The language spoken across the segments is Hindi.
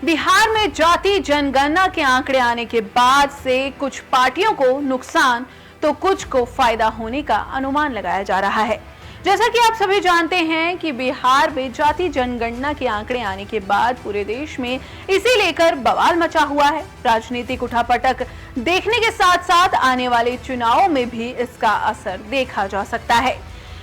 बिहार में जाति जनगणना के आंकड़े आने के बाद से कुछ पार्टियों को नुकसान तो कुछ को फायदा होने का अनुमान लगाया जा रहा है। जैसा कि आप सभी जानते हैं कि बिहार में जाति जनगणना के आंकड़े आने के बाद पूरे देश में इसे लेकर बवाल मचा हुआ है। राजनीतिक उठापटक देखने के साथ साथ आने वाले चुनावों में भी इसका असर देखा जा सकता है।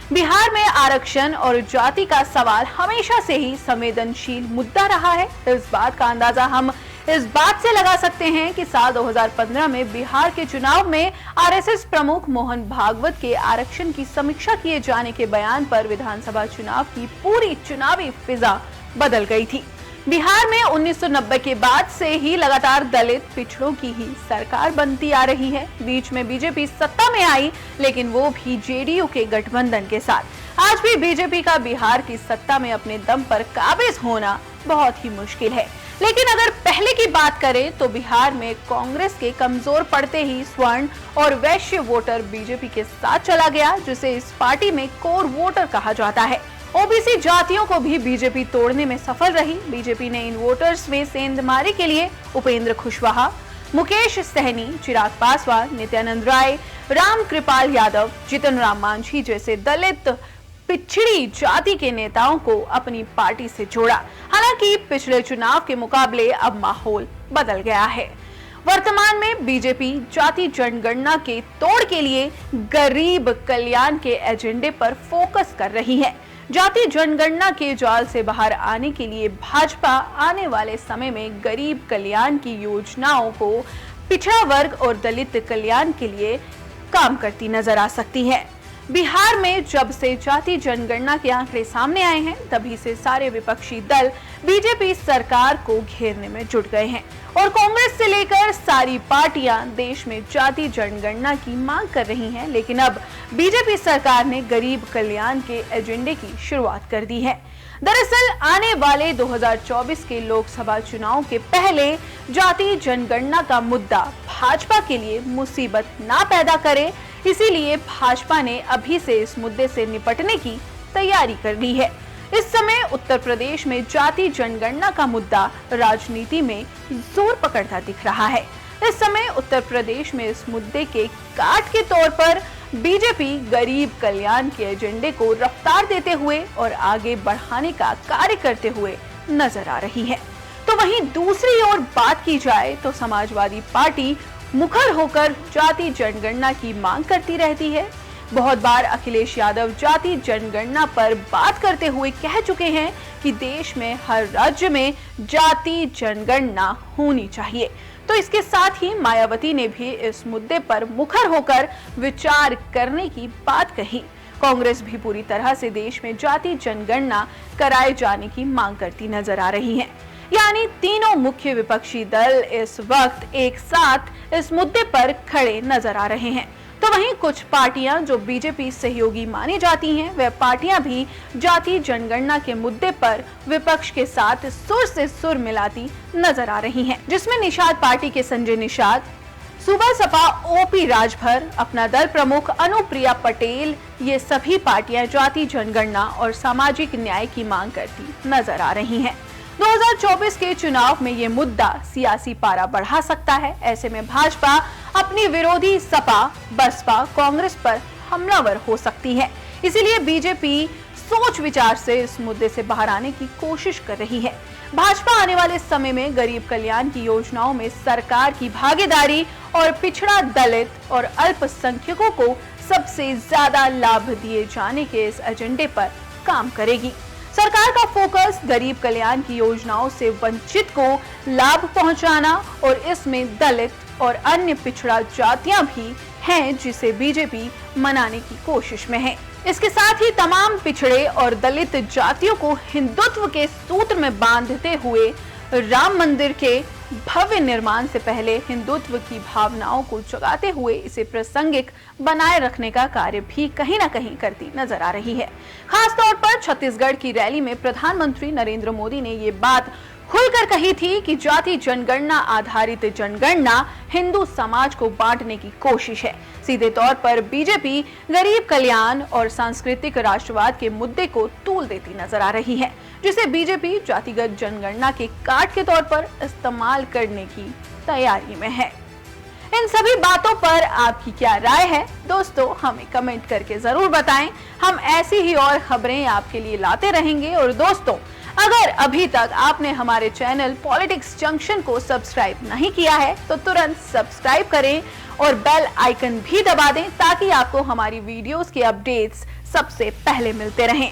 बिहार में आरक्षण और जाति का सवाल हमेशा से ही संवेदनशील मुद्दा रहा है। इस बात का अंदाजा हम इस बात से लगा सकते हैं कि साल 2015 में बिहार के चुनाव में आरएसएस प्रमुख मोहन भागवत के आरक्षण की समीक्षा किए जाने के बयान पर विधानसभा चुनाव की पूरी चुनावी फिजा बदल गई थी। बिहार में 1990 के बाद से ही लगातार दलित पिछड़ों की ही सरकार बनती आ रही है। बीच में बीजेपी सत्ता में आई, लेकिन वो भी जेडीयू के गठबंधन के साथ। आज भी बीजेपी का बिहार की सत्ता में अपने दम पर काबिज होना बहुत ही मुश्किल है। लेकिन अगर पहले की बात करें तो बिहार में कांग्रेस के कमजोर पड़ते ही स्वर्ण और वैश्य वोटर बीजेपी के साथ चला गया, जिसे इस पार्टी में कोर वोटर कहा जाता है। ओबीसी जातियों को भी बीजेपी तोड़ने में सफल रही। बीजेपी ने इन वोटर्स में सेंधमारी के लिए उपेंद्र कुशवाहा, मुकेश सहनी, चिराग पासवान, नित्यानंद राय, राम कृपाल यादव, जितन राम मांझी जैसे दलित पिछड़ी जाति के नेताओं को अपनी पार्टी से जोड़ा। हालांकि पिछले चुनाव के मुकाबले अब माहौल बदल गया है। वर्तमान में बीजेपी जाति जनगणना के तोड़ के लिए गरीब कल्याण के एजेंडे पर फोकस कर रही है। जाति जनगणना के जाल से बाहर आने के लिए भाजपा आने वाले समय में गरीब कल्याण की योजनाओं को पिछड़ा वर्ग और दलित कल्याण के लिए काम करती नजर आ सकती है। बिहार में जब से जाति जनगणना के आंकड़े सामने आए हैं, तभी से सारे विपक्षी दल बीजेपी सरकार को घेरने में जुट गए हैं और कांग्रेस से लेकर सारी पार्टियां देश में जाति जनगणना की मांग कर रही हैं। लेकिन अब बीजेपी सरकार ने गरीब कल्याण के एजेंडे की शुरुआत कर दी है। दरअसल आने वाले 2024 के लोकसभा चुनाव के पहले जाति जनगणना का मुद्दा भाजपा के लिए मुसीबत ना पैदा करे, इसीलिए भाजपा ने अभी से इस मुद्दे से निपटने की तैयारी कर ली है। इस समय उत्तर प्रदेश में जाति जनगणना का मुद्दा राजनीति में जोर पकड़ता दिख रहा है। इस समय उत्तर प्रदेश में इस मुद्दे के काट के तौर पर बीजेपी गरीब कल्याण के एजेंडे को रफ्तार देते हुए और आगे बढ़ाने का कार्य करते हुए नजर आ रही है। तो वहीं दूसरी ओर बात की जाए तो समाजवादी पार्टी मुखर होकर जाति जनगणना की मांग करती रहती है। बहुत बार अखिलेश यादव जाति जनगणना पर बात करते हुए कह चुके हैं कि देश में हर राज्य में जाति जनगणना होनी चाहिए। तो इसके साथ ही मायावती ने भी इस मुद्दे पर मुखर होकर विचार करने की बात कही। कांग्रेस भी पूरी तरह से देश में जाति जनगणना कराए जाने की मांग करती नजर आ रही है। यानी तीनों मुख्य विपक्षी दल इस वक्त एक साथ इस मुद्दे पर खड़े नजर आ रहे हैं। तो वहीं कुछ पार्टियां जो बीजेपी सहयोगी मानी जाती हैं, वह पार्टियां भी जाति जनगणना के मुद्दे पर विपक्ष के साथ सुर से सुर मिलाती नजर आ रही हैं, जिसमें निषाद पार्टी के संजय निषाद, सूबा सपा ओपी राजभर, अपना दल प्रमुख अनुप्रिया पटेल, ये सभी पार्टियां जाति जनगणना और सामाजिक न्याय की मांग करती नजर आ रही हैं। 2024 के चुनाव में ये मुद्दा सियासी पारा बढ़ा सकता है। ऐसे में भाजपा अपनी विरोधी सपा, बसपा, कांग्रेस पर हमलावर हो सकती है। इसीलिए बीजेपी सोच विचार से इस मुद्दे से बाहर आने की कोशिश कर रही है। भाजपा आने वाले समय में गरीब कल्याण की योजनाओं में सरकार की भागीदारी और पिछड़ा, दलित और अल्पसंख्यकों को सबसे ज्यादा लाभ दिए जाने के इस एजेंडे पर काम करेगी। सरकार का फोकस गरीब कल्याण की योजनाओं से वंचित को लाभ पहुंचाना और इसमें दलित और अन्य पिछड़ा जातियां भी हैं, जिसे बीजेपी मनाने की कोशिश में है। इसके साथ ही तमाम पिछड़े और दलित जातियों को हिंदुत्व के सूत्र में बांधते हुए राम मंदिर के भव्य निर्माण से पहले हिंदुत्व की भावनाओं को जगाते हुए इसे प्रासंगिक बनाए रखने का कार्य भी कहीं ना कहीं करती नजर आ रही है। खास तौर पर छत्तीसगढ़ की रैली में प्रधानमंत्री नरेंद्र मोदी ने ये बात खुलकर कही थी कि जाति जनगणना आधारित जनगणना हिंदू समाज को बांटने की कोशिश है। सीधे तौर पर बीजेपी गरीब कल्याण और सांस्कृतिक राष्ट्रवाद के मुद्दे को तूल देती नजर आ रही है, जिसे बीजेपी जातिगत जनगणना के कार्ड के तौर पर इस्तेमाल करने की तैयारी में है। इन सभी बातों पर आपकी क्या राय है दोस्तों, हमें कमेंट करके जरूर बताएं। हम ऐसी ही और खबरें आपके लिए लाते रहेंगे। और दोस्तों, अगर अभी तक आपने हमारे चैनल पॉलिटिक्स जंक्शन को सब्सक्राइब नहीं किया है तो तुरंत सब्सक्राइब करें और बेल आइकन भी दबा दें ताकि आपको हमारी वीडियोस के अपडेट्स सबसे पहले मिलते रहें।